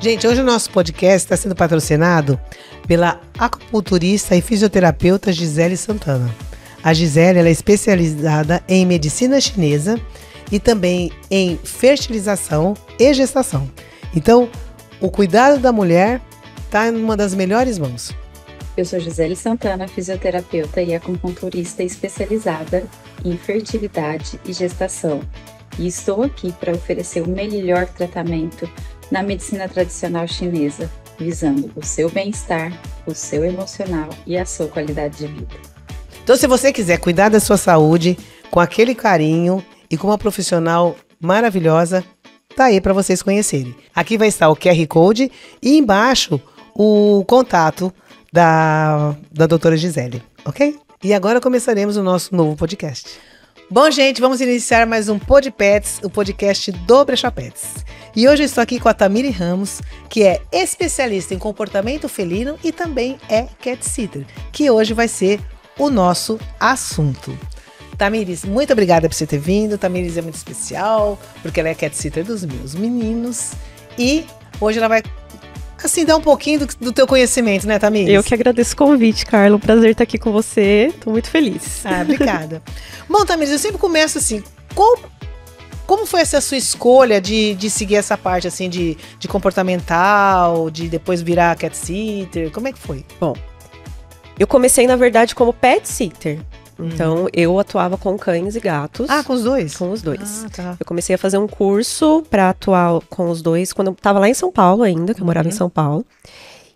Gente, hoje o nosso podcast está sendo patrocinado pela acupunturista e fisioterapeuta Gisele Santana. A Gisele ela é especializada em medicina chinesa e também em fertilização e gestação. Então, o cuidado da mulher está em uma das melhores mãos. Eu sou Gisele Santana, fisioterapeuta e acupunturista especializada em fertilidade e gestação. E estou aqui para oferecer o melhor tratamento na medicina tradicional chinesa, visando o seu bem-estar, o seu emocional e a sua qualidade de vida. Então, se você quiser cuidar da sua saúde com aquele carinho e com uma profissional maravilhosa, tá aí para vocês conhecerem. Aqui vai estar o QR Code e embaixo o contato da doutora Gisele, ok? E agora começaremos o nosso novo podcast. Bom, gente, vamos iniciar mais um Pod Pets, o podcast do Brechó Pets. E hoje eu estou aqui com a Tamiri Ramos, que é especialista em comportamento felino e também é cat sitter, que hoje vai ser o nosso assunto. Tamires, muito obrigada por você ter vindo. Tamires é muito especial, porque ela é cat sitter dos meus meninos. E hoje ela vai, assim, dar um pouquinho do teu conhecimento, né, Tamires? Eu que agradeço o convite, Carla. Prazer estar aqui com você. Estou muito feliz. Ah, obrigada. Bom, Tamires, eu sempre começo assim, como foi essa sua escolha de seguir essa parte, assim, de comportamental, de depois virar cat sitter? Como é que foi? Bom, eu comecei, na verdade, como pet sitter. Então, eu atuava com cães e gatos. Ah, com os dois? Com os dois. Ah, tá. Eu comecei a fazer um curso para atuar com os dois quando eu estava lá em São Paulo ainda, que eu morava em São Paulo.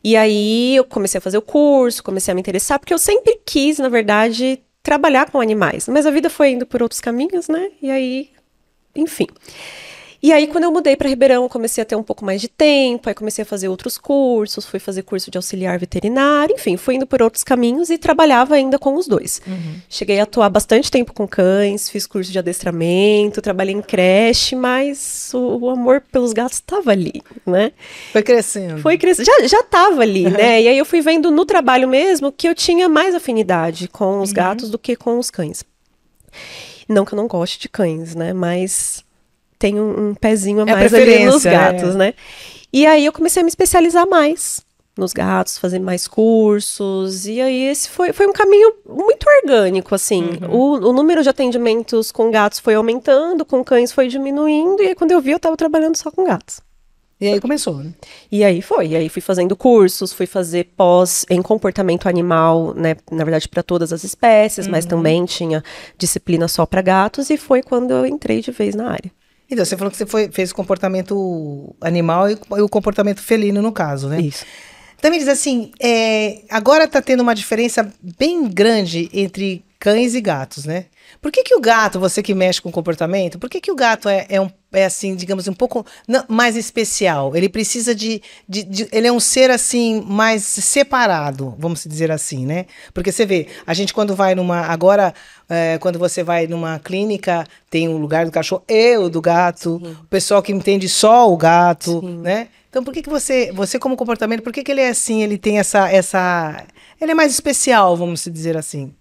E aí, eu comecei a fazer o curso, comecei a me interessar, porque eu sempre quis, na verdade, trabalhar com animais. Mas a vida foi indo por outros caminhos, né? E aí, enfim. E aí, quando eu mudei para Ribeirão, comecei a ter um pouco mais de tempo, aí comecei a fazer outros cursos, fui fazer curso de auxiliar veterinário, enfim, fui indo por outros caminhos e trabalhava ainda com os dois. Cheguei a atuar bastante tempo com cães, fiz curso de adestramento, trabalhei em creche, mas o amor pelos gatos estava ali, né? Foi crescendo. Foi crescendo, já estava ali, né? E aí eu fui vendo no trabalho mesmo que eu tinha mais afinidade com os gatos do que com os cães. Não que eu não goste de cães, né? Mas tem um pezinho a mais ali nos gatos, né? E aí eu comecei a me especializar mais nos gatos, fazer mais cursos. E aí esse foi um caminho muito orgânico, assim. O número de atendimentos com gatos foi aumentando, com cães foi diminuindo. E aí quando eu vi, eu estava trabalhando só com gatos. E aí começou, né? E aí fui fazendo cursos, fui fazer pós em comportamento animal, né, na verdade para todas as espécies, mas também tinha disciplina só para gatos, e foi quando eu entrei de vez na área. Então, você falou que você fez o comportamento animal e o comportamento felino, no caso, né? Isso. Também diz assim, agora tá tendo uma diferença bem grande entre cães e gatos, né? Por que o gato, você que mexe com comportamento, por que o gato é assim, digamos, um pouco mais especial? Ele precisa ele é um ser, assim, mais separado, vamos dizer assim, né? Porque você vê, a gente quando vai quando você vai numa clínica, tem um lugar do cachorro e o do gato, o pessoal que entende só o gato, né? Então, por que você como comportamento, por que ele é assim, ele tem ele é mais especial, vamos dizer assim?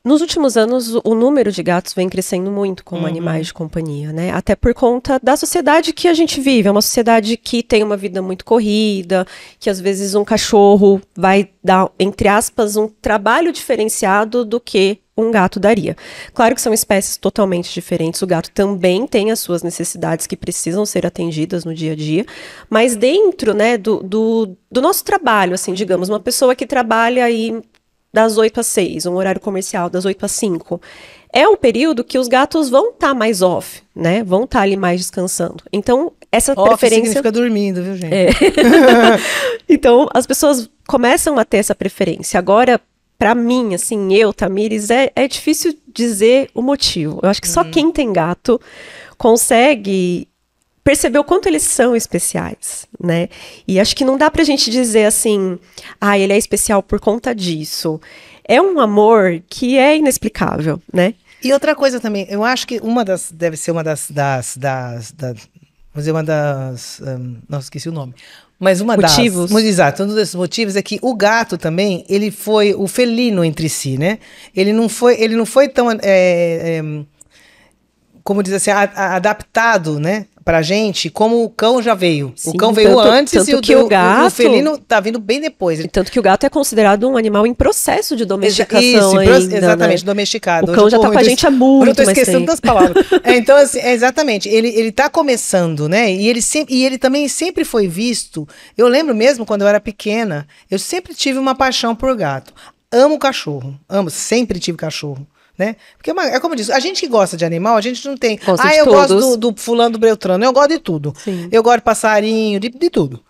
Nos últimos anos, o número de gatos vem crescendo muito como animais de companhia, né? Até por conta da sociedade que a gente vive. É uma sociedade que tem uma vida muito corrida, que às vezes um cachorro vai dar, entre aspas, um trabalho diferenciado do que um gato daria. Claro que são espécies totalmente diferentes, o gato também tem as suas necessidades que precisam ser atendidas no dia a dia, mas dentro, né, do nosso trabalho, assim, digamos, uma pessoa que trabalha aí das 8 às 6, um horário comercial das 8 às 5, é um período que os gatos vão estar mais off, né, vão estar ali mais descansando. Então, essa preferência significa dormindo, viu, gente? Então, as pessoas começam a ter essa preferência. Agora, pra mim, assim, Tamires, é difícil dizer o motivo. Eu acho que só quem tem gato consegue perceber o quanto eles são especiais, né? E acho que não dá pra gente dizer assim, ele é especial por conta disso. É um amor que é inexplicável, né? E outra coisa também, eu acho que deve ser uma das não, esqueci o nome. Mas motivos. Exato, um desses motivos é que o gato também, ele foi o felino entre si, né? Ele não foi tão, como diz assim, adaptado, né? pra gente como o cão já veio. Sim, o cão veio antes tanto e que o gato, o felino tá vindo bem depois. E tanto que o gato é considerado um animal em processo de domesticação Isso, ainda, exatamente, né? domesticado. O cão já tá com a gente há muito eu tô mais esquecendo tempo. das palavras. Então, assim, exatamente, ele tá começando, né? E ele também sempre foi visto. Eu lembro mesmo quando eu era pequena, eu sempre tive uma paixão por gato. Amo cachorro, sempre tive cachorro. Né? Porque é como eu disse, a gente que gosta de animal, a gente não tem. Eu gosto do fulano do Beltrano, eu gosto de tudo. Sim. Eu gosto de passarinho, de tudo.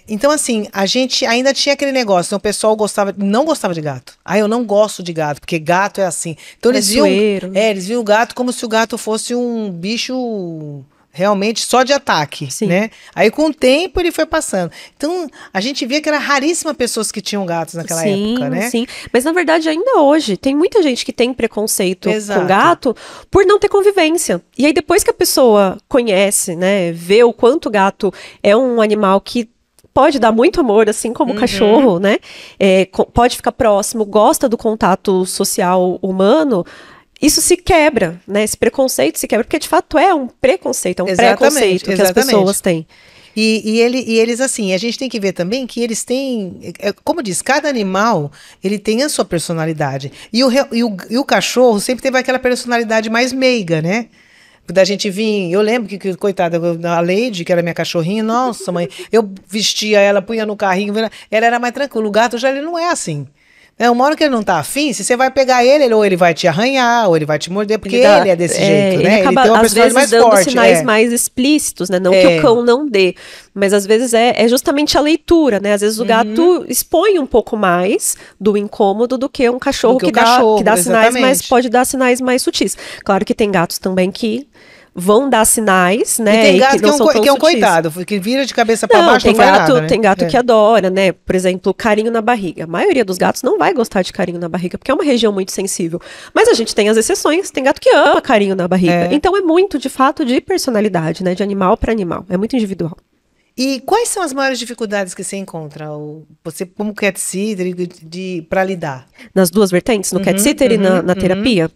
Então, assim, a gente ainda tinha aquele negócio. Então, o pessoal não gostava de gato. Eu não gosto de gato, porque gato é assim. Então, eles viam o gato como se o gato fosse um bicho realmente só de ataque, Sim. Né? Aí, com o tempo, ele foi passando. Então, a gente via que era raríssima pessoas que tinham gatos naquela época, né? Sim, mas na verdade ainda hoje tem muita gente que tem preconceito Exato. com gato por não ter convivência. E aí depois que a pessoa conhece, né, vê o quanto o gato é um animal que pode dar muito amor, assim como o cachorro, né? Pode ficar próximo, gosta do contato social humano. Isso se quebra, né? Esse preconceito se quebra, porque de fato é um preconceito, é um preconceito que as pessoas têm. E eles, assim, a gente tem que ver também que eles têm, como diz, cada animal, ele tem a sua personalidade. E o cachorro sempre teve aquela personalidade mais meiga, né? Da gente vir, eu lembro que coitada, a Lady, que era minha cachorrinha, nossa, mãe, eu vestia ela, punha no carrinho, ela era mais tranquila. O gato já ele não é assim. Uma hora que ele não tá afim, se você vai pegar ele, ou ele vai te arranhar, ou ele vai te morder, porque ele é desse jeito, né? Ele acaba, tem uma às vezes, mais dando forte, sinais mais explícitos, né? Não que o cão não dê, mas às vezes é justamente a leitura, né? Às vezes o gato expõe um pouco mais do incômodo do que um cachorro que dá sinais, mas pode dar sinais mais sutis. Claro que tem gatos também que vão dar sinais, né? E tem gato que é um coitado, que vira de cabeça para baixo, não faz nada, né? Tem gato que adora, né? Por exemplo, carinho na barriga. A maioria dos gatos não vai gostar de carinho na barriga, porque é uma região muito sensível. Mas a gente tem as exceções, tem gato que ama carinho na barriga. Então é muito, de fato, de personalidade, né? De animal para animal. É muito individual. E quais são as maiores dificuldades que você encontra, você como cat sitter, para lidar? Nas duas vertentes, no cat sitter e na terapia?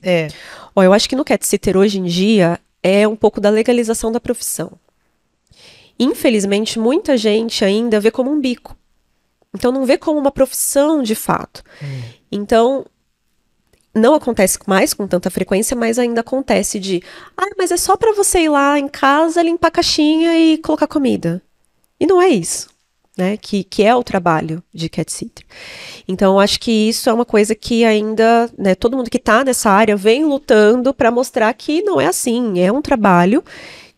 Eu acho que no cat sitter hoje em dia é um pouco da legalização da profissão. Infelizmente, muita gente ainda vê como um bico. Então, não vê como uma profissão de fato. Então, não acontece mais com tanta frequência, mas ainda acontece mas é só para você ir lá em casa, limpar a caixinha e colocar comida. E não é isso, né? Que é o trabalho de cat sitter. Então, acho que isso é uma coisa que ainda, né, todo mundo que está nessa área vem lutando para mostrar que não é assim. É um trabalho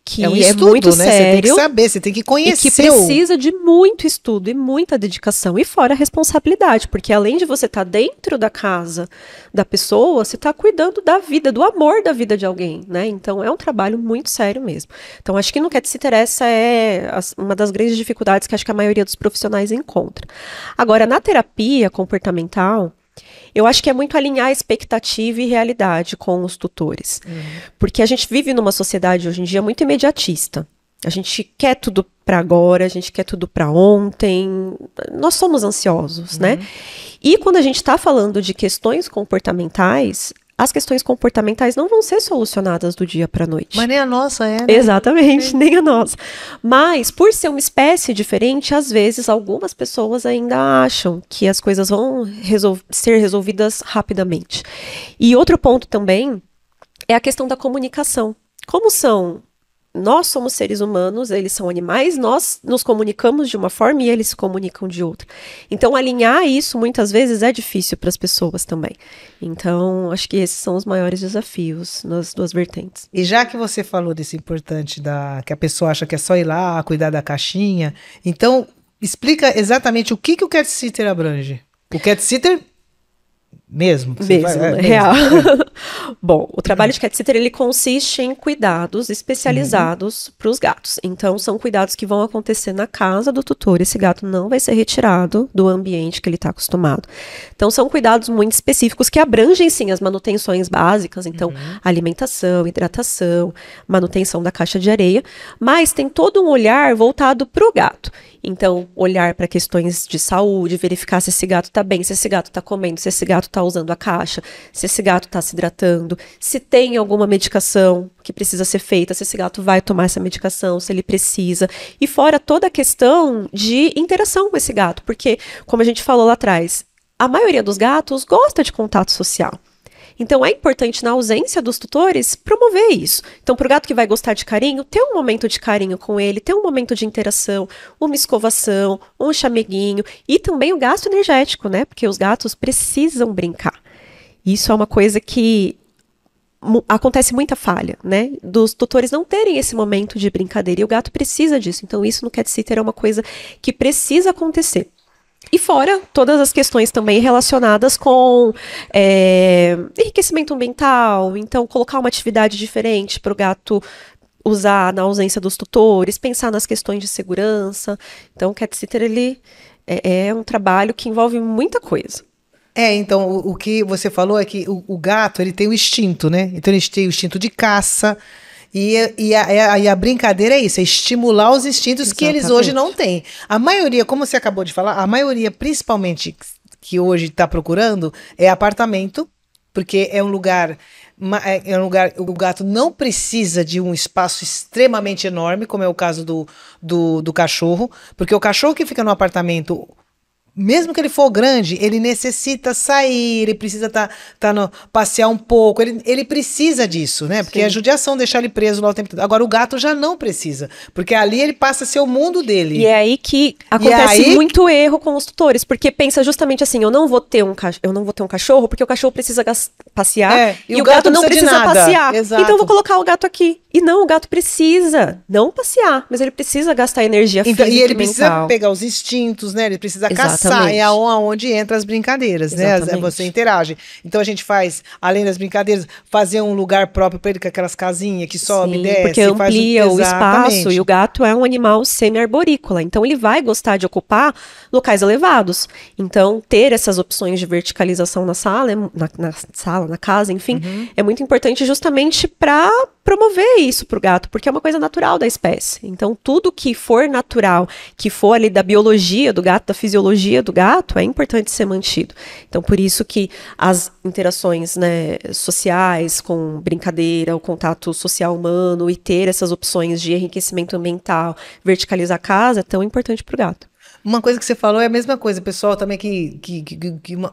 que é um estudo, muito né? sério. Você tem que saber, você tem que conhecer. E que precisa de muito estudo e muita dedicação. E fora a responsabilidade, porque além de você estar dentro da casa da pessoa, você está cuidando da vida, do amor da vida de alguém, né? Então é um trabalho muito sério mesmo. Então acho que no cat sitter essa é uma das grandes dificuldades que acho que a maioria dos profissionais encontra. Agora, na terapia comportamental, eu acho que é muito alinhar expectativa e realidade com os tutores. Porque a gente vive numa sociedade hoje em dia muito imediatista. A gente quer tudo para agora, a gente quer tudo para ontem. Nós somos ansiosos, né? E quando a gente está falando de questões comportamentais, as questões comportamentais não vão ser solucionadas do dia para a noite. Mas nem a nossa né? Exatamente, nem a nossa. Mas, por ser uma espécie diferente, às vezes, algumas pessoas ainda acham que as coisas vão ser resolvidas rapidamente. E outro ponto também é a questão da comunicação. Como nós somos seres humanos, eles são animais, nós nos comunicamos de uma forma e eles se comunicam de outra. Então, alinhar isso, muitas vezes, é difícil para as pessoas também. Então, acho que esses são os maiores desafios nas duas vertentes. E já que você falou desse importante, que a pessoa acha que é só ir lá, cuidar da caixinha, então, explica exatamente o que o cat sitter abrange. O cat sitter mesmo, real. Bom, o trabalho de cat sitter, ele consiste em cuidados especializados para os gatos. Então, são cuidados que vão acontecer na casa do tutor. Esse gato não vai ser retirado do ambiente que ele está acostumado. Então, são cuidados muito específicos que abrangem, sim, as manutenções básicas. Então, alimentação, hidratação, manutenção da caixa de areia. Mas tem todo um olhar voltado para o gato. Então, olhar para questões de saúde, verificar se esse gato está bem, se esse gato está comendo, se esse gato está usando a caixa, se esse gato está se hidratando, se tem alguma medicação que precisa ser feita, se esse gato vai tomar essa medicação, se ele precisa. E fora toda a questão de interação com esse gato, porque, como a gente falou lá atrás, a maioria dos gatos gosta de contato social. Então, é importante, na ausência dos tutores, promover isso. Então, para o gato que vai gostar de carinho, ter um momento de carinho com ele, ter um momento de interação, uma escovação, um chameguinho, e também o gasto energético, né? Porque os gatos precisam brincar. Isso é uma coisa que acontece muita falha, né? Dos tutores não terem esse momento de brincadeira, e o gato precisa disso. Então, isso no cat sitter é uma coisa que precisa acontecer. E fora todas as questões também relacionadas com enriquecimento ambiental, então colocar uma atividade diferente para o gato usar na ausência dos tutores, pensar nas questões de segurança. Então o cat sitter, ele é um trabalho que envolve muita coisa. Então o que você falou é que o gato, ele tem o instinto, né? Então ele tem o instinto de caça. E a brincadeira é isso, é estimular os instintos. Exatamente. Que eles hoje não têm. A maioria, como você acabou de falar, a maioria, principalmente, que hoje está procurando, é apartamento, porque é um lugar, o gato não precisa de um espaço extremamente enorme, como é o caso do cachorro, porque o cachorro que fica no apartamento, mesmo que ele for grande, ele necessita sair, ele precisa passear um pouco, ele precisa disso, né? Porque Sim. É judiação deixar ele preso lá o tempo todo. Agora, o gato já não precisa, porque ali ele passa a ser o mundo dele. E é aí que acontece muito erro com os tutores, porque pensa justamente assim, eu não vou ter um cachorro, porque o cachorro precisa passear, e o gato não precisa passear. Exato. Então eu vou colocar o gato aqui. E não, o gato precisa não passear, mas ele precisa gastar energia física e ele precisa pegar os instintos, né? Ele precisa caçar. É aonde entra as brincadeiras, Exatamente. Né? Você interage. Então a gente faz, além das brincadeiras, fazer um lugar próprio para ele, com aquelas casinhas que sobe e desce. Porque amplia o espaço, e o gato é um animal semi-arborícola, então ele vai gostar de ocupar locais elevados. Então ter essas opções de verticalização na sala, na casa, enfim, é muito importante justamente para promover isso para o gato, porque é uma coisa natural da espécie. Então, tudo que for natural, que for ali da biologia do gato, da fisiologia do gato, é importante ser mantido. Então, por isso que as interações, né, sociais, com brincadeira, o contato social humano e ter essas opções de enriquecimento ambiental, verticalizar a casa, é tão importante para o gato. Uma coisa que você falou é a mesma coisa, pessoal, também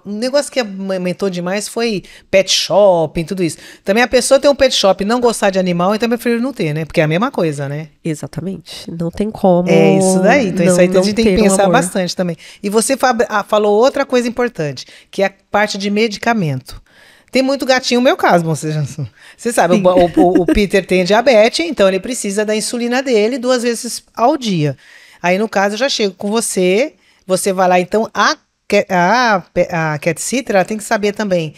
um negócio que aumentou demais foi pet shopping, tudo isso. Também a pessoa tem um pet shop e não gostar de animal, então prefiro não ter, né? Porque é a mesma coisa, né? Exatamente. Não tem como. É isso daí. Então isso aí a gente tem que pensar bastante também. E você falou outra coisa importante, que é a parte de medicamento. Tem muito gatinho, no meu caso, você sabe, o Peter tem diabetes, então ele precisa da insulina dele 2 vezes ao dia. Aí, no caso, eu já chego com você vai lá, então, a cat sitter, ela tem que saber também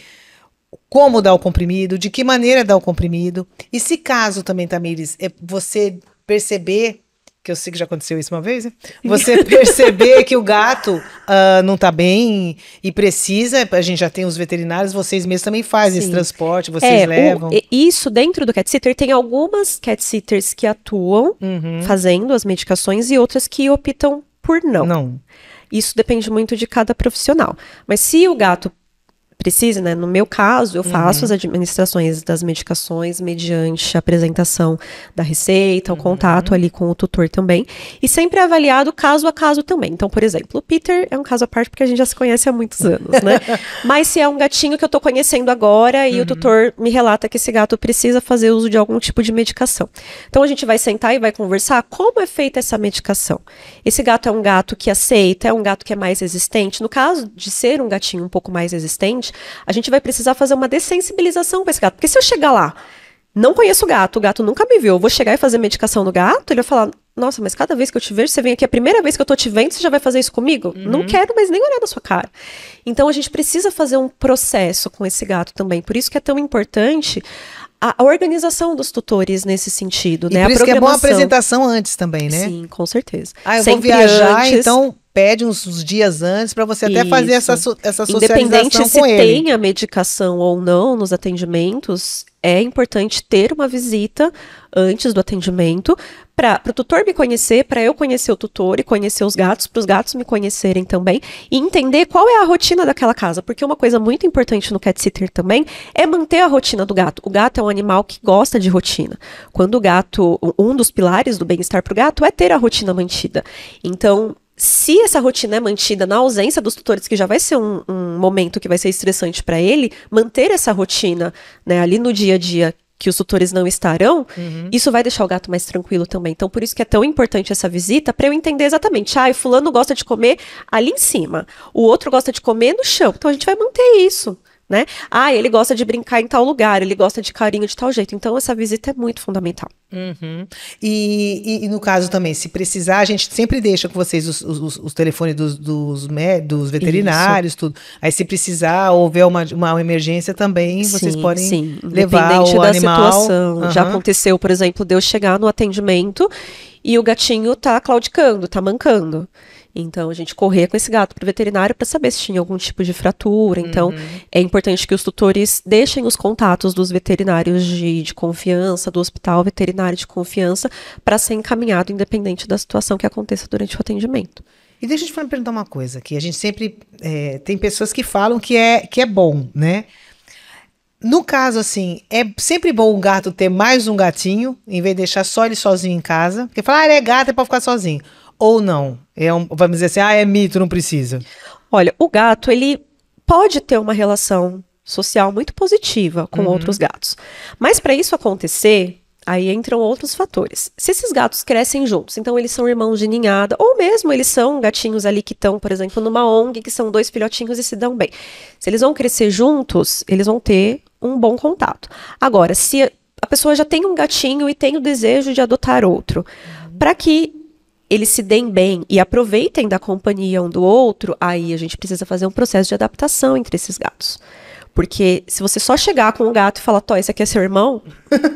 como dar o comprimido, de que maneira dar o comprimido, e se caso também, Tamires, você perceber, que eu sei que já aconteceu isso uma vez, né? Você perceber que o gato não tá bem e precisa, a gente já tem os veterinários, vocês mesmos também fazem esse transporte, vocês levam. Isso dentro do cat sitter, tem algumas cat sitters que atuam fazendo as medicações e outras que optam por não. Isso depende muito de cada profissional. Mas se o gato precisa, né? No meu caso, eu faço as administrações das medicações mediante a apresentação da receita, o contato ali com o tutor também, e sempre é avaliado caso a caso também. Então, por exemplo, o Peter é um caso à parte porque a gente já se conhece há muitos anos, né? Mas se é um gatinho que eu tô conhecendo agora e o tutor me relata que esse gato precisa fazer uso de algum tipo de medicação. Então, a gente vai sentar e vai conversar como é feita essa medicação. Esse gato é um gato que aceita, é um gato que é mais resistente. No caso de ser um gatinho um pouco mais resistente, a gente vai precisar fazer uma dessensibilização com esse gato. Porque se eu chegar lá, não conheço o gato nunca me viu, eu vou chegar e fazer medicação no gato, ele vai falar, nossa, mas cada vez que eu te vejo, você vem aqui, a primeira vez que eu tô te vendo, você já vai fazer isso comigo? Não quero mais nem olhar na sua cara. Então, a gente precisa fazer um processo com esse gato também. Por isso que é tão importante a organização dos tutores nesse sentido, né? Por isso que é bom a apresentação antes também, né? Sim, com certeza. Eu vou viajar, então pede uns dias antes para você até fazer essa socialização Independente com se ele. tem a medicação ou não nos atendimentos, é importante ter uma visita antes do atendimento para o tutor me conhecer, para eu conhecer o tutor e conhecer os gatos, para os gatos me conhecerem também e entender qual é a rotina daquela casa, porque uma coisa muito importante no cat sitter também é manter a rotina do gato. O gato é um animal que gosta de rotina. Quando o gato, um dos pilares do bem-estar para o gato é ter a rotina mantida. Então, se essa rotina é mantida na ausência dos tutores, que já vai ser um momento que vai ser estressante para ele, manter essa rotina, né, ali no dia a dia que os tutores não estarão, isso vai deixar o gato mais tranquilo também. Então, por isso que é tão importante essa visita, para eu entender exatamente, fulano gosta de comer ali em cima, o outro gosta de comer no chão, então a gente vai manter isso, né? Ele gosta de brincar em tal lugar, ele gosta de carinho de tal jeito, então essa visita é muito fundamental. E no caso também, se precisar, a gente sempre deixa com vocês os telefones dos veterinários, tudo. Aí se precisar, ou houver uma emergência também, vocês podem levar o animal. Situação. Já aconteceu, por exemplo, de eu chegar no atendimento e o gatinho tá claudicando, tá mancando. Então, a gente correr com esse gato para o veterinário para saber se tinha algum tipo de fratura. Então, é importante que os tutores deixem os contatos dos veterinários de confiança, do hospital veterinário de confiança, para ser encaminhado independente da situação que aconteça durante o atendimento. E deixa eu te perguntar uma coisa, que a gente sempre tem pessoas que falam que é bom, né? No caso, assim, é sempre bom o gato ter mais um gatinho, em vez de deixar só ele sozinho em casa. Porque fala, ele é gato, é para ficar sozinho. Ou não? Vamos dizer assim, é mito, não precisa. Olha, o gato, ele pode ter uma relação social muito positiva com outros gatos. Mas para isso acontecer, aí entram outros fatores. Se esses gatos crescem juntos, então eles são irmãos de ninhada, ou mesmo eles são gatinhos ali que estão, por exemplo, numa ONG, que são 2 filhotinhos e se dão bem. Se eles vão crescer juntos, eles vão ter um bom contato. Agora, se a pessoa já tem um gatinho e tem o desejo de adotar outro, para que eles se deem bem e aproveitem da companhia um do outro, aí a gente precisa fazer um processo de adaptação entre esses gatos. Porque se você só chegar com um gato e falar, esse aqui é seu irmão,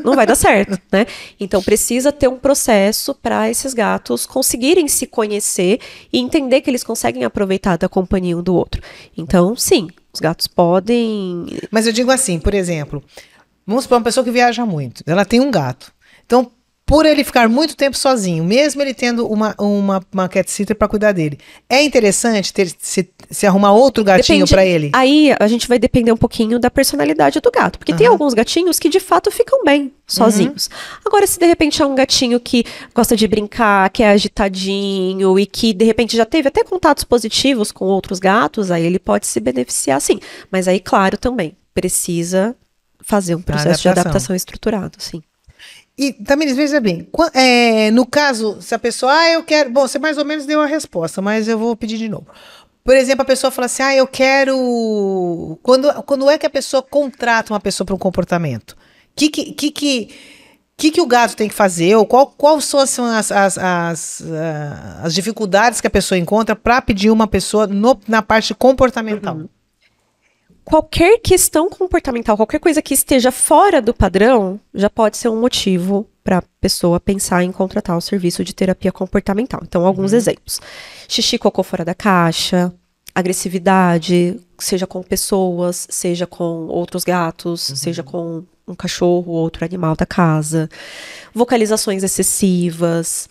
não vai dar certo, né? Então precisa ter um processo para esses gatos conseguirem se conhecer e entender que eles conseguem aproveitar da companhia um do outro. Então, sim, os gatos podem... Mas eu digo assim, por exemplo, vamos supor uma pessoa que viaja muito, ela tem um gato. Então, por ele ficar muito tempo sozinho, mesmo ele tendo uma cat sitter para cuidar dele, é interessante se arrumar outro gatinho para ele? Aí a gente vai depender um pouquinho da personalidade do gato, porque tem alguns gatinhos que de fato ficam bem sozinhos. Agora, se de repente é um gatinho que gosta de brincar, que é agitadinho e que de repente já teve até contatos positivos com outros gatos, aí ele pode se beneficiar sim. Mas aí, claro, também precisa fazer um processo de adaptação estruturado, sim. E, Tamires, veja bem, no caso, se a pessoa, eu quero... Bom, você mais ou menos deu a resposta, mas eu vou pedir de novo. Por exemplo, a pessoa fala assim, eu quero... Quando é que a pessoa contrata uma pessoa para um comportamento? O que o gato tem que fazer? Ou quais são as dificuldades que a pessoa encontra para pedir uma pessoa na parte comportamental? Qualquer questão comportamental, qualquer coisa que esteja fora do padrão, já pode ser um motivo para a pessoa pensar em contratar o serviço de terapia comportamental. Então, alguns exemplos. Xixi, cocô fora da caixa, agressividade, seja com pessoas, seja com outros gatos, seja com um cachorro ou outro animal da casa, vocalizações excessivas,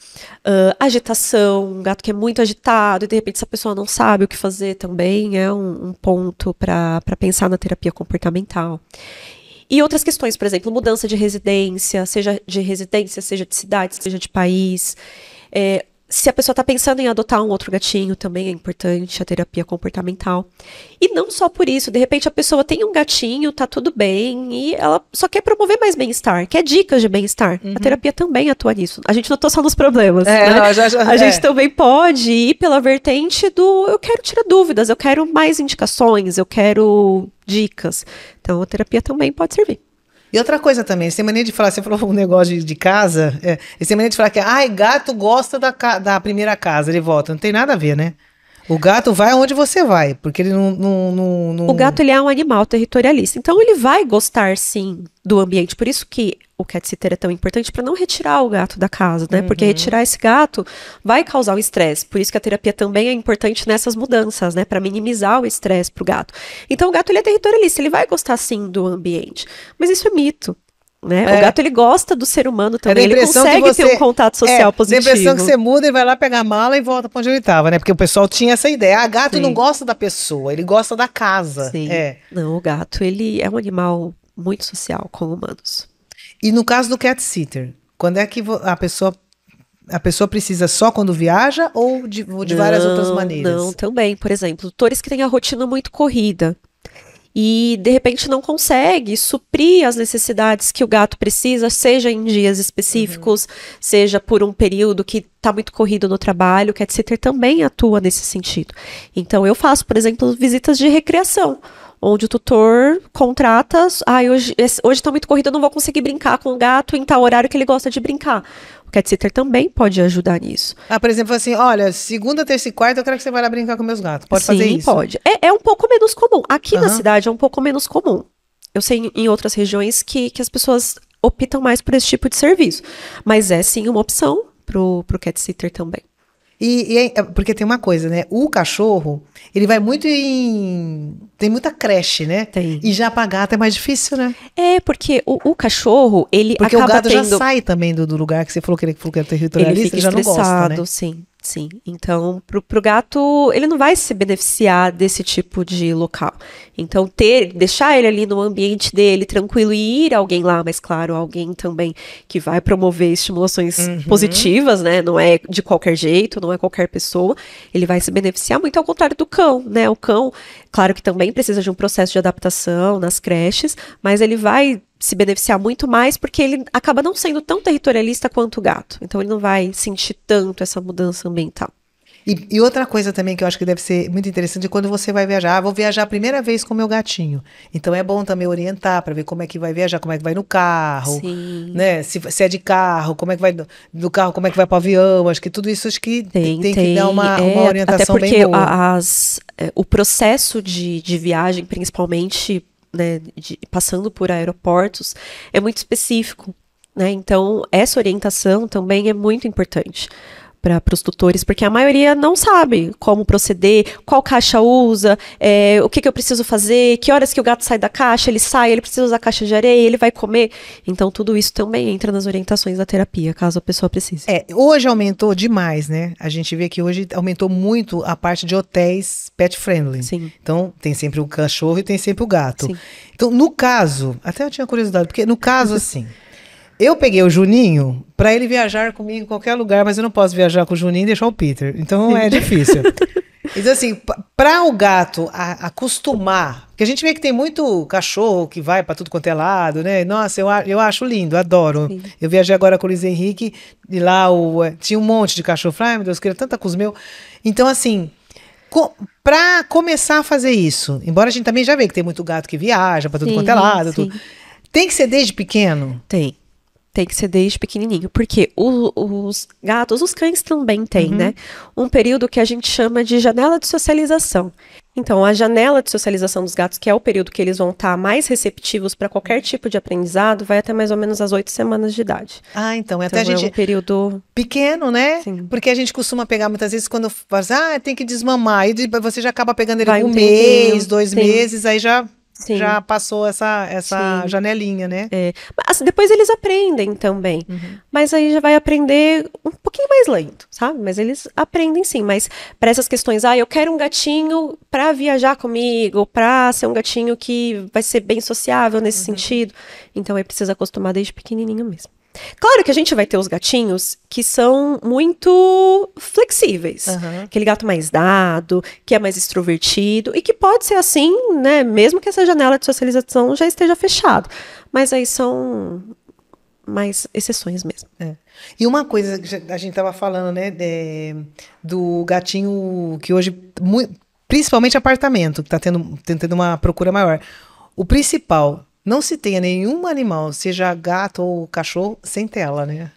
agitação, um gato que é muito agitado e de repente essa pessoa não sabe o que fazer também é um ponto para pensar na terapia comportamental. E outras questões, por exemplo, mudança de residência, seja de cidade, seja de país. Se a pessoa está pensando em adotar um outro gatinho, também é importante a terapia comportamental. E não só por isso, de repente a pessoa tem um gatinho, tá tudo bem, e ela só quer promover mais bem-estar, quer dicas de bem-estar. A terapia também atua nisso. A gente não tá só nos problemas, né? A gente também pode ir pela vertente do eu quero tirar dúvidas, eu quero mais indicações, eu quero dicas. Então a terapia também pode servir. E outra coisa também, eles têm mania de falar, você falou um negócio de casa, eles têm mania de falar que gato gosta da primeira casa, ele volta. Não tem nada a ver, né? O gato vai onde você vai, porque ele não... O gato, ele é um animal territorialista, então ele vai gostar, sim, do ambiente. Por isso que o cat sitter é tão importante para não retirar o gato da casa, né? Porque retirar esse gato vai causar um estresse. Por isso que a terapia também é importante nessas mudanças, né? Para minimizar o estresse pro gato. Então o gato, ele é territorialista, ele vai gostar, sim, do ambiente. Mas isso é mito. Né? O gato, ele gosta do ser humano também, ele consegue ter um contato social positivo. Tem a impressão que você muda e vai lá pegar a mala e volta para onde ele estava, né? Porque o pessoal tinha essa ideia. Gato não gosta da pessoa, ele gosta da casa. Sim. Não, o gato, ele é um animal muito social com humanos. E no caso do cat sitter, quando é que a pessoa precisa só quando viaja ou de várias outras maneiras? Não, também. Por exemplo, tutores que têm a rotina muito corrida e de repente não consegue suprir as necessidades que o gato precisa, seja em dias específicos, seja por um período que está muito corrido no trabalho, o cat sitter também atua nesse sentido. Então eu faço, por exemplo, visitas de recreação, onde o tutor contrata, hoje está muito corrido, eu não vou conseguir brincar com o gato em tal horário que ele gosta de brincar. O cat sitter também pode ajudar nisso. Por exemplo, assim, olha, segunda, terça e quarta eu quero que você vá lá brincar com meus gatos. Pode fazer isso? Sim, pode. É um pouco menos comum. Aqui na cidade é um pouco menos comum. Eu sei em outras regiões que as pessoas optam mais por esse tipo de serviço. Mas é sim uma opção pro cat sitter também. Porque tem uma coisa, né? O cachorro, ele vai muito tem muita creche, né? Tem. E já pra gato é mais difícil, né? Porque o cachorro, ele porque acaba o gato já sai também do lugar que você falou que ele é territorialista, ele já não gosta, né? Sim. Então, pro gato, ele não vai se beneficiar desse tipo de local. Então, deixar ele ali no ambiente dele, tranquilo, e ir alguém lá, mas claro, alguém também que vai promover estimulações positivas, né? Não é de qualquer jeito, não é qualquer pessoa. Ele vai se beneficiar muito ao contrário do cão, né? O cão, claro que também precisa de um processo de adaptação nas creches, mas ele vai se beneficiar muito mais porque ele acaba não sendo tão territorialista quanto o gato. Então ele não vai sentir tanto essa mudança ambiental. E outra coisa também que eu acho que deve ser muito interessante é quando você vai viajar. Vou viajar a primeira vez com o meu gatinho. Então é bom também orientar para ver como é que vai viajar, como é que vai no carro, né? Se é de carro, como é que vai do carro, como é que vai para o avião. Acho que tudo isso tem que dar uma orientação até porque bem boa. O processo de viagem, principalmente, né, passando por aeroportos, é muito específico, né? Então essa orientação também é muito importante para os tutores, porque a maioria não sabe como proceder, qual caixa usa, o que eu preciso fazer, que horas que o gato sai da caixa, ele precisa usar caixa de areia, ele vai comer. Então tudo isso também entra nas orientações da terapia, caso a pessoa precise. Hoje aumentou demais, né? A gente vê que hoje aumentou muito a parte de hotéis pet friendly. Sim. Então tem sempre o cachorro e tem sempre o gato. Sim. Então no caso, até eu tinha curiosidade, porque no caso assim, eu peguei o Juninho para ele viajar comigo em qualquer lugar, mas eu não posso viajar com o Juninho e deixar o Peter. Então é difícil. Então, assim, para o gato acostumar, porque a gente vê que tem muito cachorro que vai para tudo quanto é lado, né? Nossa, eu acho lindo, adoro. Sim. Eu viajei agora com o Luiz Henrique e lá tinha um monte de cachorro. Falei, ai meu Deus, eu queria tanta com os meus. Então, assim, para começar a fazer isso, embora a gente também já vê que tem muito gato que viaja para tudo quanto é lado, tem que ser desde pequeno? Tem que ser desde pequenininho, porque os gatos, os cães também têm, né? Um período que a gente chama de janela de socialização. Então, a janela de socialização dos gatos, que é o período que eles vão estar mais receptivos para qualquer tipo de aprendizado, vai até mais ou menos as 8 semanas de idade. Então até a gente... é um período pequeno, né? Sim. Porque a gente costuma pegar muitas vezes quando fala assim, tem que desmamar, e você já acaba pegando ele com um mês, 2 meses, aí já passou essa janelinha, né? Mas depois eles aprendem também. Mas aí já vai aprender um pouquinho mais lento, sabe? Mas eles aprendem sim. Mas para essas questões, eu quero um gatinho para viajar comigo, para ser um gatinho que vai ser bem sociável nesse sentido. Então aí precisa acostumar desde pequenininho mesmo. Claro que a gente vai ter os gatinhos que são muito flexíveis. Aquele gato mais dado, que é mais extrovertido e que pode ser assim, né? Mesmo que essa janela de socialização já esteja fechada. Mas aí são mais exceções mesmo. E uma coisa que a gente estava falando, né? Do gatinho que hoje, principalmente apartamento, que está tendo uma procura maior. O principal... não se tenha nenhum animal, seja gato ou cachorro, sem tela, né?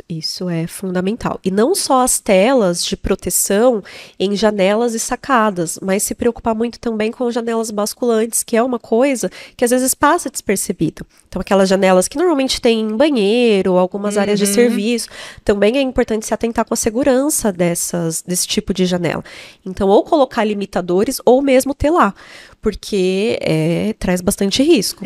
Isso é fundamental. E não só as telas de proteção em janelas e sacadas, mas se preocupar muito também com janelas basculantes, que é uma coisa que às vezes passa despercebido. Então, aquelas janelas que normalmente tem em banheiro, algumas áreas de serviço, também é importante se atentar com a segurança desse tipo de janela. Então, ou colocar limitadores, ou mesmo telar, porque traz bastante risco.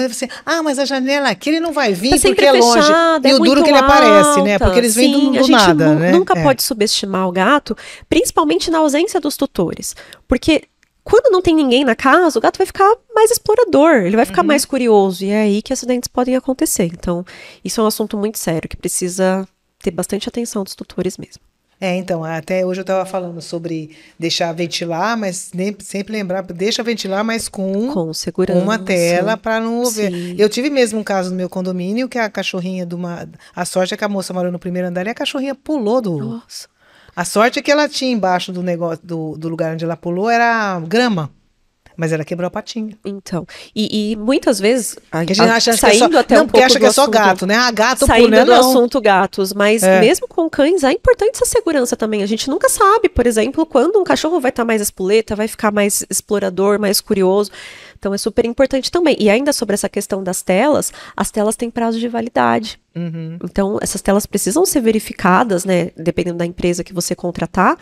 Assim, mas a janela aqui ele não vai vir tá porque é longe. Fechada, E o duro que ele aparece, né? Porque eles vêm do nada, né? Nunca pode subestimar o gato, principalmente na ausência dos tutores. Porque quando não tem ninguém na casa, o gato vai ficar mais explorador, ele vai ficar mais curioso, e é aí que acidentes podem acontecer. Então, isso é um assunto muito sério, que precisa ter bastante atenção dos tutores mesmo. Então, até hoje eu estava falando sobre deixar ventilar, mas sempre lembrar, deixa ventilar, mas com segurança, uma tela para não ver. Sim. Eu tive mesmo um caso no meu condomínio, que a cachorrinha a sorte é que a moça morou no primeiro andar e a cachorrinha pulou Nossa. A sorte é que ela tinha embaixo do negócio, do lugar onde ela pulou, era grama. Mas ela quebrou a patinha. Então, e muitas vezes, a gente acha saindo que é só, até não, um porque pouco acha que é só gato, né? Gato saindo pulando, do assunto gatos, mas mesmo com cães, é importante essa segurança também. A gente nunca sabe, por exemplo, quando um cachorro vai estar mais espoleta, vai ficar mais explorador, mais curioso. Então, é super importante também. E ainda sobre essa questão das telas, as telas têm prazo de validade. Então, essas telas precisam ser verificadas, né? Dependendo da empresa que você contratar,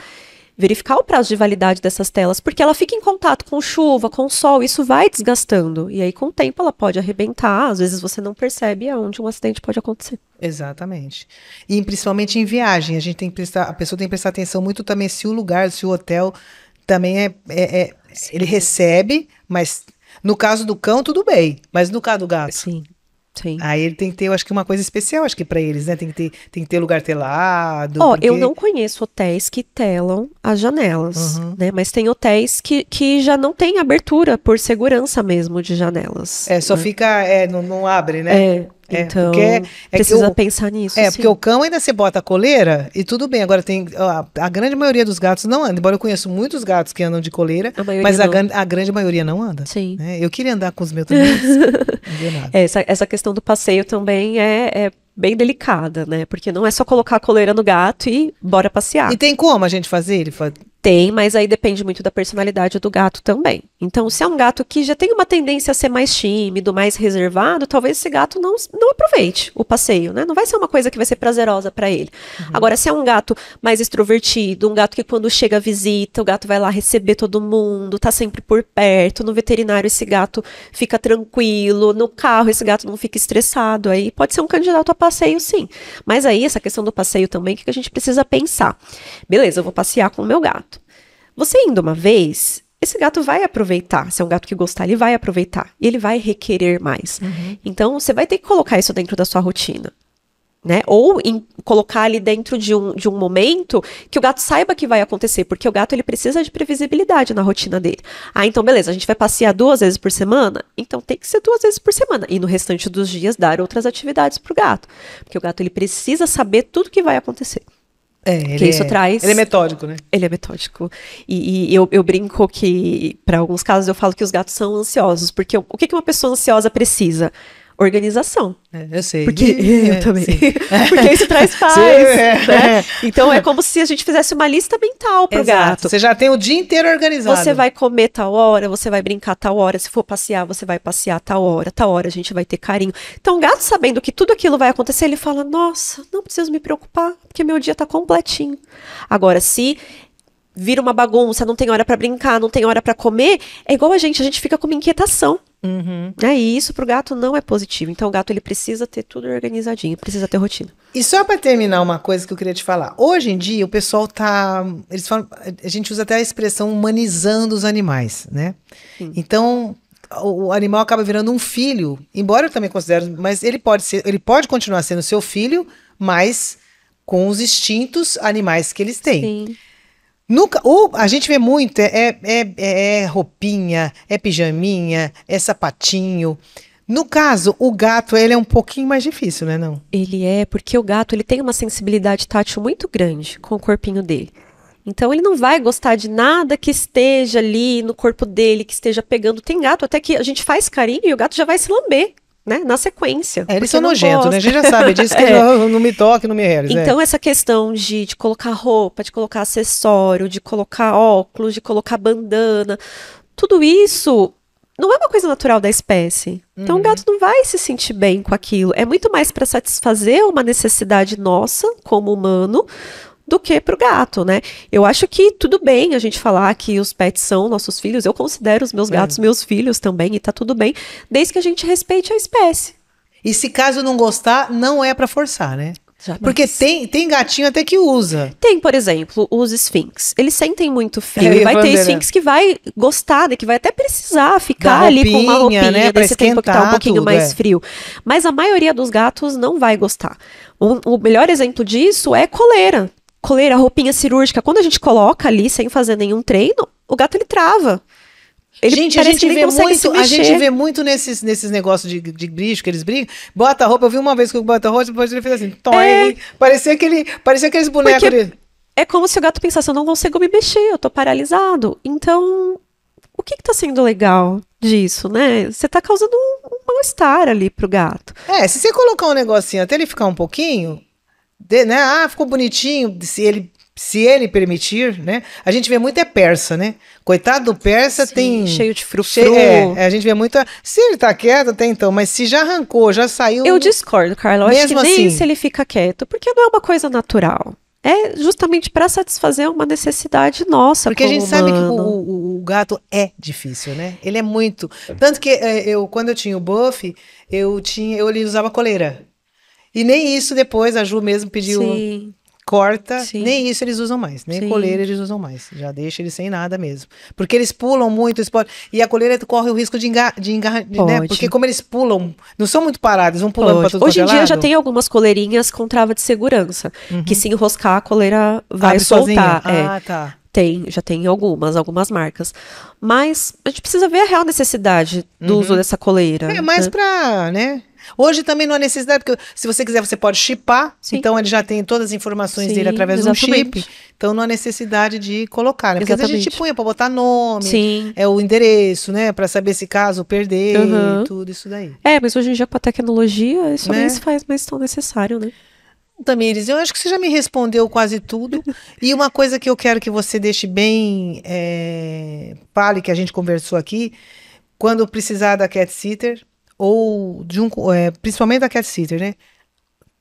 verificar o prazo de validade dessas telas, porque ela fica em contato com chuva, com sol, isso vai desgastando. E aí, com o tempo, ela pode arrebentar. Às vezes, você não percebe aonde um acidente pode acontecer. Exatamente. E principalmente em viagem, a pessoa tem que prestar atenção muito também se o lugar, se o hotel também ele recebe, mas no caso do cão, tudo bem. Mas no caso do gato... Sim. Aí ele tem que ter, eu acho que uma coisa especial, acho que pra eles, né? Tem que ter lugar telado. Eu não conheço hotéis que telam as janelas, né? Mas tem hotéis que já não tem abertura por segurança mesmo de janelas. Só fica, não abre, né? Então, precisa pensar nisso. Porque o cão ainda você bota a coleira e tudo bem. Agora a grande maioria dos gatos não anda. Embora eu conheço muitos gatos que andam de coleira, mas a grande maioria não anda. Sim. Né? Eu queria andar com os meus também, não deu nada. Essa questão do passeio também é bem delicada, né? Porque não é só colocar a coleira no gato e bora passear. E tem como a gente fazer? Tem, mas aí depende muito da personalidade do gato também. Então, se é um gato que já tem uma tendência a ser mais tímido, mais reservado, talvez esse gato não aproveite o passeio, né? Não vai ser uma coisa que vai ser prazerosa para ele. Agora, se é um gato mais extrovertido, um gato que quando chega a visita, o gato vai lá receber todo mundo, tá sempre por perto, no veterinário esse gato fica tranquilo, no carro esse gato não fica estressado, aí pode ser um candidato a passeio, sim. Mas aí, essa questão do passeio também, o que a gente precisa pensar? Beleza, eu vou passear com o meu gato. Você indo uma vez, esse gato vai aproveitar. Se é um gato que gostar, ele vai aproveitar. E ele vai requerer mais. Então, você vai ter que colocar isso dentro da sua rotina. Né? Ou colocar ali dentro de um momento que o gato saiba que vai acontecer. Porque o gato ele precisa de previsibilidade na rotina dele. Então beleza, a gente vai passear 2 vezes por semana? Então tem que ser 2 vezes por semana. E no restante dos dias dar outras atividades para o gato. Porque o gato ele precisa saber tudo que vai acontecer. Ele é metódico, né? Ele é metódico. E eu brinco que, para alguns casos, eu falo que os gatos são ansiosos. Porque o que uma pessoa ansiosa precisa? Organização. Eu sei. Porque eu também. Porque isso traz paz. Né? Então é como se a gente fizesse uma lista mental pro gato. Você já tem o dia inteiro organizado. Você vai comer tal hora, você vai brincar tal hora. Se for passear, você vai passear tal hora a gente vai ter carinho. Então o gato, sabendo que tudo aquilo vai acontecer, ele fala, nossa, não preciso me preocupar, porque meu dia tá completinho. Agora, se vira uma bagunça, não tem hora pra brincar, não tem hora pra comer, é igual a gente fica com uma inquietação. E isso pro gato não é positivo. Então o gato ele precisa ter tudo organizadinho, precisa ter rotina. E só para terminar uma coisa que eu queria te falar. Hoje em dia o pessoal eles falam, a gente usa até a expressão humanizando os animais, né? Sim. Então o animal acaba virando um filho, embora eu também considere, mas ele pode continuar sendo seu filho, mas com os instintos animais que eles têm. Sim. A gente vê muito, roupinha, é pijaminha, é sapatinho. No caso, o gato, ele é um pouquinho mais difícil, né, não? Ele porque o gato, ele tem uma sensibilidade tátil muito grande com o corpinho dele. Então ele não vai gostar de nada que esteja ali no corpo dele, que esteja pegando. Tem gato até que a gente faz carinho e o gato já vai se lamber, né? Na sequência. Eles são nojentos, né? A gente já sabe disso, que não me toque, não me realize. Então essa questão de colocar roupa, de colocar acessório, de colocar óculos, de colocar bandana, tudo isso não é uma coisa natural da espécie. Então o gato não vai se sentir bem com aquilo. É muito mais para satisfazer uma necessidade nossa, como humano, do que pro gato, né? Eu acho que tudo bem a gente falar que os pets são nossos filhos. Eu considero os meus gatos meus filhos também, e tá tudo bem, desde que a gente respeite a espécie. E se caso não gostar, não é pra forçar, né? Jamais. Porque tem gatinho até que usa. Tem, por exemplo, os esfinx. Eles sentem muito frio. E vai ter esfinx que vai gostar, né? Que vai até precisar ficar ali com uma roupinha, né? Nesse tempo que tá um pouquinho mais frio. Mas a maioria dos gatos não vai gostar. O melhor exemplo disso é coleira. Coleira, roupinha cirúrgica. Quando a gente coloca ali sem fazer nenhum treino, o gato ele trava. Gente, a gente vê muito nesses negócios de bicho que eles brigam. Bota a roupa, eu vi uma vez que eu bota a roupa, depois ele fez assim, parecia aqueles bonecos dele. É como se o gato pensasse, eu não consigo me mexer, eu tô paralisado. Então, o que tá sendo legal disso, né? Você tá causando um mal-estar ali pro gato. Se você colocar um negocinho até ele ficar um pouquinho, né? Ficou bonitinho, se ele permitir, né? A gente vê muito persa, né? Coitado do persa, tem... Cheio de frufru. A gente vê muito... Se ele tá quieto, até então, mas se já arrancou, já saiu... Eu discordo, Carla. Eu acho que nem assim, se ele fica quieto, porque não é uma coisa natural. É justamente para satisfazer uma necessidade nossa. Porque a gente sabe que o gato é difícil, né? Ele é muito... Tanto que quando eu tinha o Buff, ele usava coleira. E nem isso depois, a Ju mesmo pediu... Sim. Corta, Sim. nem isso eles usam mais, nem Sim. coleira eles usam mais, já deixa eles sem nada mesmo, porque eles pulam muito, e a coleira corre o risco de engarrar, né? Porque como eles pulam, não são muito parados, vão pulando para tudo Hoje em dia lado. já tem algumas coleirinhas com trava de segurança, que se enroscar a coleira vai abre soltar. Sozinha. Tá. Já tem algumas marcas, mas a gente precisa ver a real necessidade do uso dessa coleira. É mais pra, né? Hoje também não há necessidade, porque se você quiser, você pode chipar. Sim. Então ele já tem todas as informações dele através de um chip. Então não há necessidade de colocar, né? Porque às vezes a gente punha para botar nome, o endereço, né? Para saber se caso perder, tudo isso daí. Mas hoje em dia com a tecnologia, isso nem se faz mais tão necessário, né? Tamires, eu acho que você já me respondeu quase tudo. E uma coisa que eu quero que você deixe bem fale, que a gente conversou aqui, quando precisar da cat sitter, ou principalmente da cat sitter, né?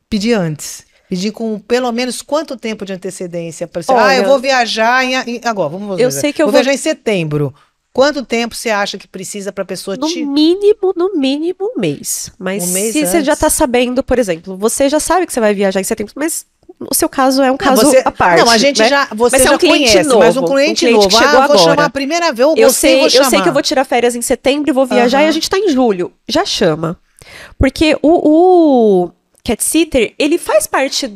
Pedir antes. Pedir com pelo menos quanto tempo de antecedência? Para você, eu vou viajar agora, vamos ver. Vou viajar em setembro. Quanto tempo você acha que precisa para a pessoa no mínimo um mês. Mas se você já está sabendo, por exemplo, você já sabe que você vai viajar em setembro, mas o seu caso é um caso à parte. Não, a gente né? Você já conhece, novo, mas um cliente novo. Que chegou agora. Vou chamar a primeira vez, eu sei que eu vou tirar férias em setembro e vou viajar e a gente está em julho. Já chama. Porque o cat sitter, ele faz parte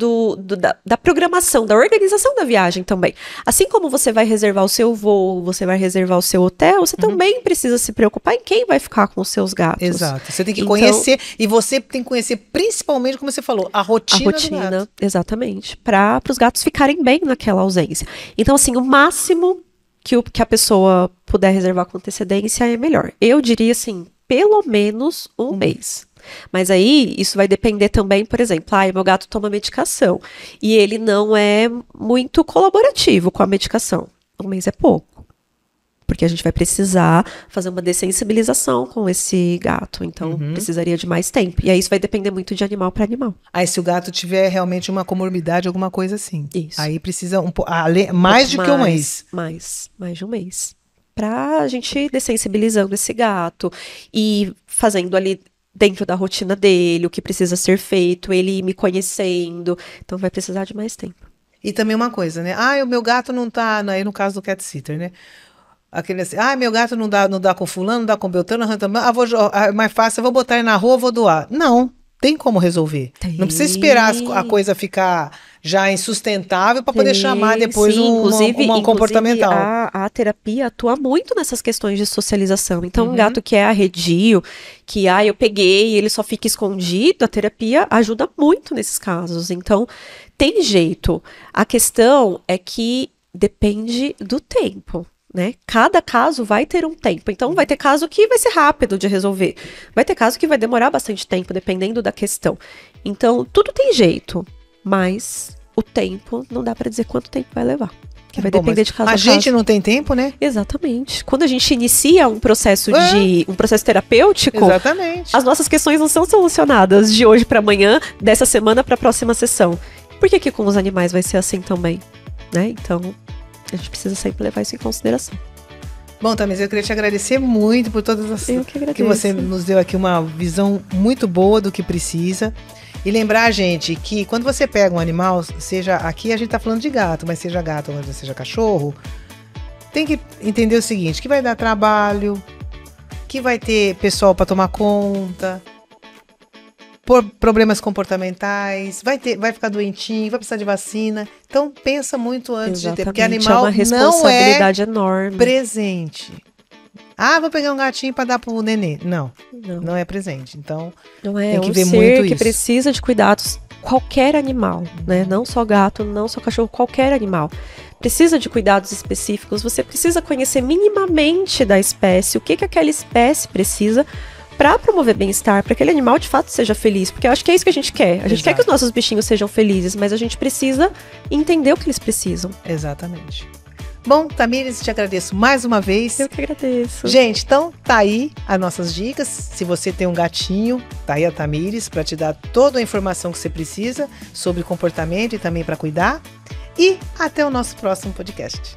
da programação, da organização da viagem também. Assim como você vai reservar o seu voo, você vai reservar o seu hotel, você também precisa se preocupar em quem vai ficar com os seus gatos. Exato. Você tem que conhecer, e você tem que conhecer principalmente, como você falou, a rotina do gato. Exatamente. Para os gatos ficarem bem naquela ausência. Então, assim, o máximo que a pessoa puder reservar com antecedência é melhor. Eu diria, assim, pelo menos um mês. Mas aí, isso vai depender também, por exemplo, meu gato toma medicação e ele não é muito colaborativo com a medicação. Um mês é pouco, porque a gente vai precisar fazer uma dessensibilização com esse gato, então precisaria de mais tempo. E aí isso vai depender muito de animal para animal. Aí se o gato tiver realmente uma comorbidade, alguma coisa assim. Isso. Aí precisa mais do que um mês. Mais de um mês. Pra gente dessensibilizando esse gato e fazendo ali dentro da rotina dele, o que precisa ser feito, ele me conhecendo. Então vai precisar de mais tempo. E também uma coisa, né? O meu gato não tá, aí no caso do cat sitter, né? Aquele assim, meu gato não dá com fulano, não dá com beltrano, é mais fácil, eu vou botar ele na rua, vou doar. Não, tem como resolver. Não precisa esperar a coisa ficar já insustentável para poder chamar depois uma comportamental. A terapia atua muito nessas questões de socialização. Então, um gato que é arredio, que eu peguei e ele só fica escondido, a terapia ajuda muito nesses casos. Então, tem jeito. A questão é que depende do tempo, né? Cada caso vai ter um tempo. Então, vai ter caso que vai ser rápido de resolver. Vai ter caso que vai demorar bastante tempo, dependendo da questão. Então, tudo tem jeito, mas o tempo, não dá pra dizer quanto tempo vai levar. Que vai depender de caso a caso. A gente não tem tempo, né? Exatamente. Quando a gente inicia um processo um processo terapêutico, exatamente, as nossas questões não são solucionadas de hoje pra amanhã, dessa semana pra próxima sessão. Por que com os animais vai ser assim também? Né? Então, a gente precisa sempre levar isso em consideração. Bom, Tamires, eu queria te agradecer muito por todas as... que você nos deu aqui uma visão muito boa do que precisa. E lembrar, gente, que quando você pega um animal, seja aqui a gente tá falando de gato, mas seja gato ou seja cachorro, tem que entender o seguinte, que vai dar trabalho, que vai ter pessoal para tomar conta, por problemas comportamentais, vai ficar doentinho, vai precisar de vacina. Então pensa muito antes de ter, porque animal é uma responsabilidade enorme. Presente. Ah, vou pegar um gatinho para dar pro nenê. Não é presente. Então, não é, tem que um ver ser muito que isso. Precisa de cuidados, qualquer animal, né? Não só gato, não só cachorro, qualquer animal. Precisa de cuidados específicos, você precisa conhecer minimamente da espécie, o que aquela espécie precisa para promover bem-estar, para que aquele animal de fato seja feliz, porque eu acho que é isso que a gente quer. A gente quer que os nossos bichinhos sejam felizes, mas a gente precisa entender o que eles precisam. Exatamente. Bom, Tamires, te agradeço mais uma vez. Eu que agradeço. Gente, então tá aí as nossas dicas. Se você tem um gatinho, tá aí a Tamires para te dar toda a informação que você precisa sobre comportamento e também para cuidar. E até o nosso próximo podcast.